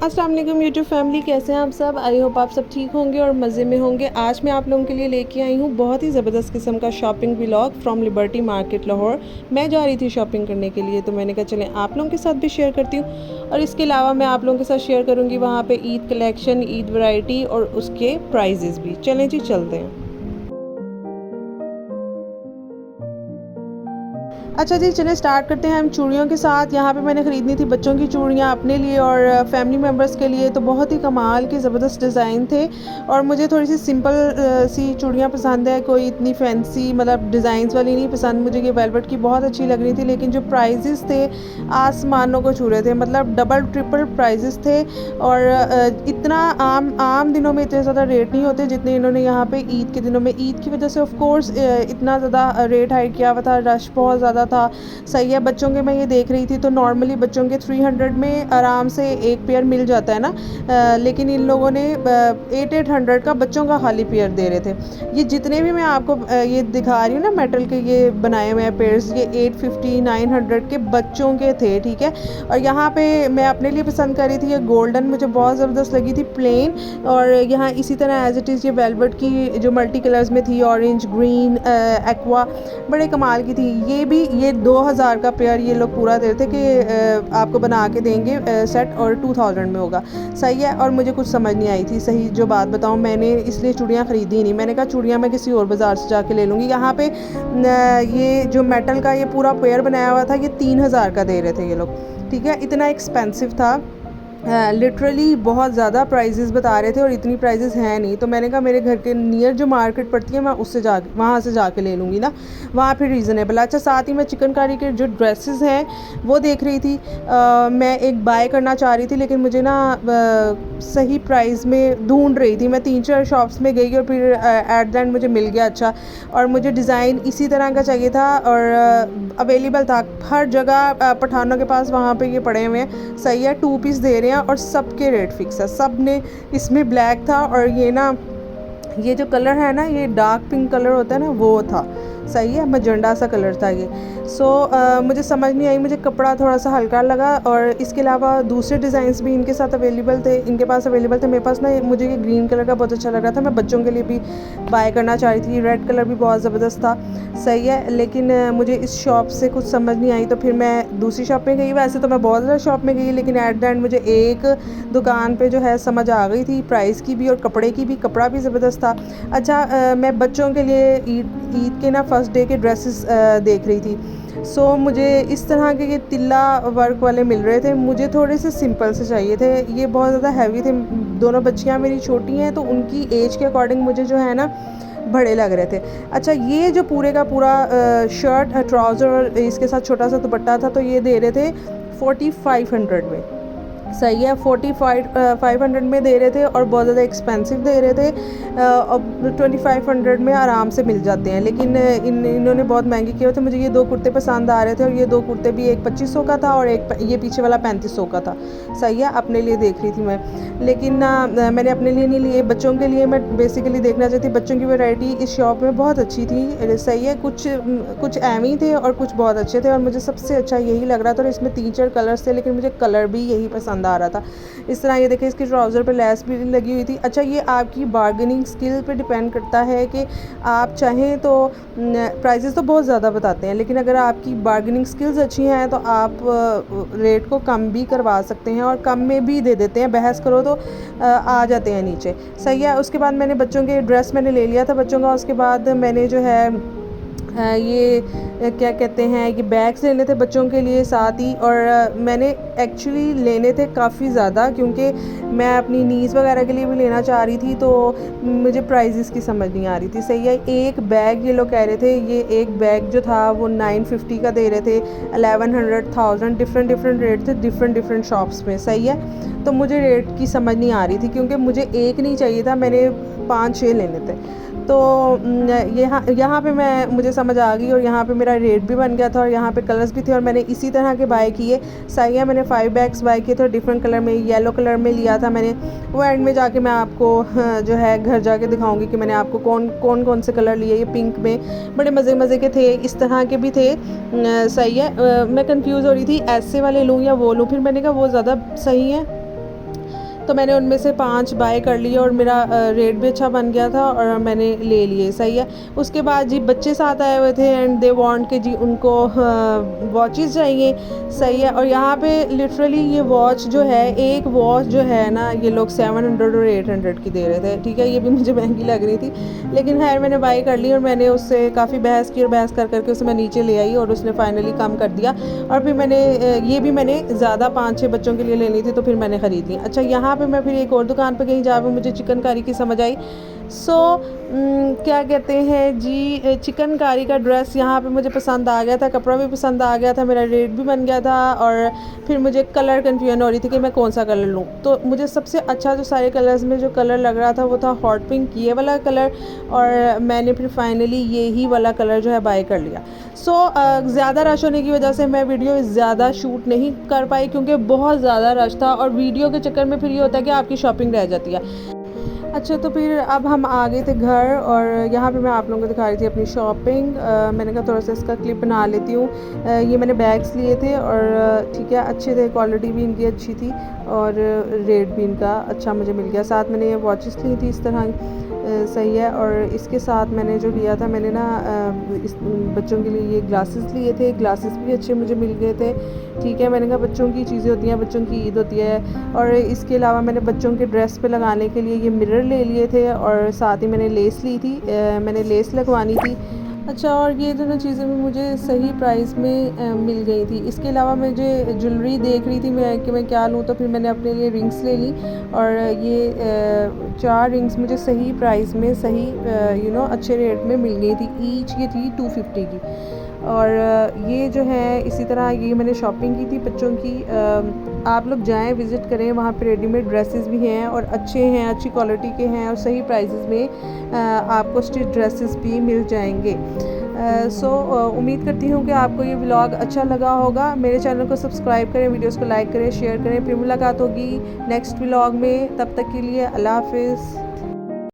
अस्सलाम वालेकुम YouTube family, कैसे हैं आप सब। आई होप आप सब ठीक होंगे और मज़े में होंगे। आज मैं आप लोगों के लिए लेके आई हूँ बहुत ही ज़बरदस्त किस्म का shopping vlog from liberty market Lahore. मैं जा रही थी शॉपिंग करने के लिए, तो मैंने कहा चलें आप लोगों के साथ भी शेयर करती हूँ। और इसके अलावा मैं आप लोगों के साथ शेयर करूँगी वहाँ पर ईद कलेक्शन, ईद वैरायटी और उसके प्राइजेज़ भी। चलें जी, चलते हैं। अच्छा जी, चलिए स्टार्ट करते हैं हम चूड़ियों के साथ। यहाँ पे मैंने ख़रीदनी थी बच्चों की चूड़ियाँ अपने लिए और फैमिली मेम्बर्स के लिए। तो बहुत ही कमाल के ज़बरदस्त डिज़ाइन थे और मुझे थोड़ी सी सिंपल सी चूड़ियाँ पसंद है, कोई इतनी फैंसी मतलब डिज़ाइंस वाली नहीं पसंद। मुझे ये वेलवेट की बहुत अच्छी लग रही थी, लेकिन जो प्राइजेस थे आसमानों को छू रहे थे, मतलब डबल ट्रिपल प्राइजेस थे। और इतना आम दिनों में इतने ज़्यादा रेट नहीं होते जितने इन्होंने यहाँ पे ईद के दिनों में। ईद की वजह से ऑफ कोर्स इतना ज़्यादा रेट हाइक किया हुआ था, रश बहुत ज़्यादा था। सही है, बच्चों के मैं ये देख रही थी तो नॉर्मली बच्चों के 300 में आराम से एक पेयर मिल जाता है ना, लेकिन इन लोगों ने 800 का बच्चों का खाली पेयर दे रहे थे। ये जितने भी मैं आपको ये दिखा रही हूँ ना मेटल के ये बनाए हुए हैं पेयर्स, ये 850 900 के बच्चों के थे, ठीक है। और यहाँ पे मैं अपने लिए पसंद कर रही थी ये गोल्डन, मुझे बहुत ज़बरदस्त लगी थी प्लेन। और यहाँ इसी तरह एज इट इज़ ये वेलवेट की जो मल्टी कलर्स में थी, ऑरेंज, ग्रीन, एक्वा, बड़े कमाल की थी। ये 2000 का पेयर ये लोग पूरा दे रहे थे कि आपको बना के देंगे सेट और 2000 में होगा। सही है, और मुझे कुछ समझ नहीं आई थी, सही जो बात बताऊँ, मैंने इसलिए चूड़ियाँ ख़रीदी ही नहीं। मैंने कहा चूड़ियाँ मैं किसी और बाज़ार से जाके ले लूँगी। यहाँ पे ये जो मेटल का ये पूरा पेयर बनाया हुआ था, ये 3000 का दे रहे थे ये लोग, ठीक है। इतना एक्सपेंसिव था, लिटरली बहुत ज़्यादा प्राइजेज़ बता रहे थे और इतनी प्राइजेज़ हैं नहीं। तो मैंने कहा मेरे घर के नियर जो मार्केट पड़ती है मैं उससे वहाँ से जाके ले लूँगी ना, वहाँ फिर रीज़नेबल। अच्छा, साथ ही मैं चिकनकारी के जो ड्रेसेस हैं वो देख रही थी। मैं एक बाय करना चाह रही थी, लेकिन मुझे ना सही प्राइस में ढूंढ रही थी। मैं 3-4 शॉप्स में गई और फिर एट द एंड मुझे मिल गया अच्छा। और मुझे डिज़ाइन इसी तरह का चाहिए था और अवेलेबल था हर जगह। पठानों के पास वहाँ पे ये पड़े हुए हैं। सही है, 2 पीस दे रहे हैं और सबके रेट फिक्स है। सब ने इसमें ब्लैक था और ये ना ये जो कलर है ना, ये डार्क पिंक कलर होता है ना, वो था। सही है, मजेंडा सा कलर था ये। मुझे समझ नहीं आई, मुझे कपड़ा थोड़ा सा हल्का लगा। और इसके अलावा दूसरे डिज़ाइंस भी इनके साथ अवेलेबल थे, इनके पास अवेलेबल थे। मेरे पास ना मुझे ये ग्रीन कलर का बहुत अच्छा लग रहा था, मैं बच्चों के लिए भी बाय करना चाह रही थी। रेड कलर भी बहुत ज़बरदस्त था। सही है, लेकिन मुझे इस शॉप से कुछ समझ नहीं आई, तो फिर मैं दूसरी शॉप में गई। वैसे तो मैं बहुत ज़्यादा शॉप में गई, लेकिन एट द एंड मुझे एक दुकान पे जो है समझ आ गई थी, प्राइस की भी और कपड़े की भी। कपड़ा भी ज़बरदस्त था। अच्छा, मैं बच्चों के लिए ईद के ना फर्स्ट डे के ड्रेसेस देख रही थी। मुझे इस तरह के ये तिल्ला वर्क वाले मिल रहे थे। मुझे थोड़े से सिंपल से चाहिए थे, ये बहुत ज़्यादा हैवी थे। दोनों बच्चियाँ मेरी छोटी हैं, तो उनकी एज के अकॉर्डिंग मुझे जो है ना बड़े लग रहे थे। अच्छा, ये जो पूरे का पूरा शर्ट, ट्राउज़र और इसके साथ छोटा सा दुपट्टा था, तो ये दे रहे थे 4500 में। सही है, 500 में दे रहे थे और बहुत ज़्यादा एक्सपेंसिव दे रहे थे। और 2500 में आराम से मिल जाते हैं, लेकिन इन्होंने बहुत महंगे किए हुए थे। मुझे ये 2 कुर्ते पसंद आ रहे थे और ये 2 कुर्ते भी, एक 2500 का था और एक ये पीछे वाला 3500 का था। सही है, अपने लिए देख रही थी मैं, लेकिन मैंने अपने लिए नहीं लिए, बच्चों के लिए मैं बेसिकली देखना चाहती। बच्चों की वैरायटी इस शॉप में बहुत अच्छी थी। सही है, कुछ एमी थे और कुछ बहुत अच्छे थे और मुझे सबसे अच्छा यही लग रहा था। और इसमें 3-4 कलर्स थे, लेकिन मुझे कलर भी यही पसंद आ रहा था। इस तरह ये देखिए, इसकी ट्राउज़र पे लेस भी लगी हुई थी। अच्छा, ये आपकी बार्गेनिंग स्किल पे डिपेंड करता है कि आप चाहें तो प्राइसेस तो बहुत ज़्यादा बताते हैं, लेकिन अगर आपकी बार्गेनिंग स्किल्स अच्छी हैं तो आप रेट को कम भी करवा सकते हैं और कम में भी दे देते हैं। बहस करो तो आ जाते हैं नीचे। सही है, उसके बाद मैंने बच्चों के ड्रेस मैंने ले लिया था बच्चों का। उसके बाद मैंने जो है ये क्या कहते हैं, ये बैग्स लेने थे बच्चों के लिए साथ ही। और मैंने एक्चुअली लेने थे काफ़ी ज़्यादा, क्योंकि मैं अपनी नीज़ वगैरह के लिए भी लेना चाह रही थी, तो मुझे प्राइजेस की समझ नहीं आ रही थी। सही है, एक बैग ये लोग कह रहे थे, ये एक बैग जो था वो 950 का दे रहे थे, 1100, 1000, डिफरेंट रेट थे डिफरेंट शॉप्स में। सही है, तो मुझे रेट की समझ नहीं आ रही थी, क्योंकि मुझे एक नहीं चाहिए था, मैंने 5-6 लेने थे। तो यहाँ पे मुझे समझ आ गई और यहाँ पे मेरा रेट भी बन गया था और यहाँ पे कलर्स भी थे और मैंने इसी तरह के बाय किए। सही है, मैंने 5 बैग्स बाय किए थे डिफरेंट कलर में। येलो कलर में लिया था मैंने, वो एंड में जाके मैं आपको जो है घर जाके दिखाऊंगी कि मैंने आपको कौन से कलर लिए। ये पिंक में बड़े मज़े के थे, इस तरह के भी थे। सही है, मैं कंफ्यूज हो रही थी ऐसे वाले लूँ या वो लूँ, फिर मैंने कहा वो ज़्यादा सही है। तो मैंने उनमें से 5 बाय कर लिए और मेरा रेट भी अच्छा बन गया था और मैंने ले लिए, सही है। उसके बाद जी बच्चे साथ आए हुए थे एंड दे वांट के जी उनको वॉचेस चाहिए, सही है। और यहाँ पे लिटरली ये वॉच जो है, एक वॉच जो है ना, ये लोग 700 और 800 की दे रहे थे, ठीक है। ये भी मुझे महंगी लग रही थी, लेकिन खैर मैंने बाई कर ली और मैंने उससे काफ़ी बहस की और बहस कर करके उसे मैं नीचे ले आई और उसने फाइनली कम कर दिया। और फिर मैंने ये भी मैंने ज़्यादा 5-6 बच्चों के लिए लेनी थी तो फिर मैंने ख़रीद ली। अच्छा, यहाँ पे मैं फिर एक और दुकान पे गई जहाँ पे मुझे चिकनकारी की समझ आई। सो क्या कहते हैं जी, चिकनकारी का ड्रेस यहाँ पे मुझे पसंद आ गया था, कपड़ा भी पसंद आ गया था, मेरा रेट भी बन गया था। और फिर मुझे कलर कन्फ्यूजन हो रही थी कि मैं कौन सा कलर लूँ। तो मुझे सबसे अच्छा जो सारे कलर्स में जो कलर लग रहा था वो था हॉट पिंक, ये वाला कलर। और मैंने फिर फाइनली ये ही वाला कलर जो है बाय कर लिया। सो ज़्यादा रश होने की वजह से मैं वीडियो ज़्यादा शूट नहीं कर पाई क्योंकि बहुत ज़्यादा रश था और वीडियो के चक्कर में फिर ये होता है कि आपकी शॉपिंग रह जाती है। अच्छा, तो फिर अब हम आ गए थे घर और यहाँ पे मैं आप लोगों को दिखा रही थी अपनी शॉपिंग। मैंने कहा थोड़ा सा इसका क्लिप बना लेती हूँ। ये मैंने बैग्स लिए थे और ठीक है, अच्छे थे, क्वालिटी भी इनकी अच्छी थी और रेट भी इनका अच्छा मुझे मिल गया। साथ मैंने ये वॉचेस ली थी इस तरह, सही है। और इसके साथ मैंने जो लिया था, मैंने ना इस बच्चों के लिए ये ग्लासेस लिए थे, ग्लासेस भी अच्छे मुझे मिल गए थे, ठीक है। मैंने कहा बच्चों की चीज़ें होती हैं, बच्चों की ईद होती है। और इसके अलावा मैंने बच्चों के ड्रेस पे लगाने के लिए ये मिरर ले लिए थे और साथ ही मैंने लेस ली थी, मैंने लेस लगवानी थी। अच्छा, और ये दोनों चीज़ें भी मुझे सही प्राइस में मिल गई थी। इसके अलावा मुझे ज्वेलरी देख रही थी मैं कि मैं क्या लूँ, तो फिर मैंने अपने लिए रिंग्स ले ली और ये 4 रिंग्स मुझे सही प्राइस में, सही अच्छे रेट में मिल गई थी। ईच ये थी 250 की। और ये जो है इसी तरह ये मैंने शॉपिंग की थी बच्चों की। आप लोग जाएं, विज़िट करें, वहाँ पे रेडीमेड ड्रेसेस भी हैं और अच्छे हैं, अच्छी क्वालिटी के हैं और सही प्राइसेस में आपको स्टिच ड्रेसेस भी मिल जाएंगे। उम्मीद करती हूँ कि आपको ये व्लॉग अच्छा लगा होगा। मेरे चैनल को सब्सक्राइब करें, वीडियोस को लाइक करें, शेयर करें। फिर मुलाकात होगी नेक्स्ट व्लॉग में, तब तक के लिए अल्लाह हाफिज़।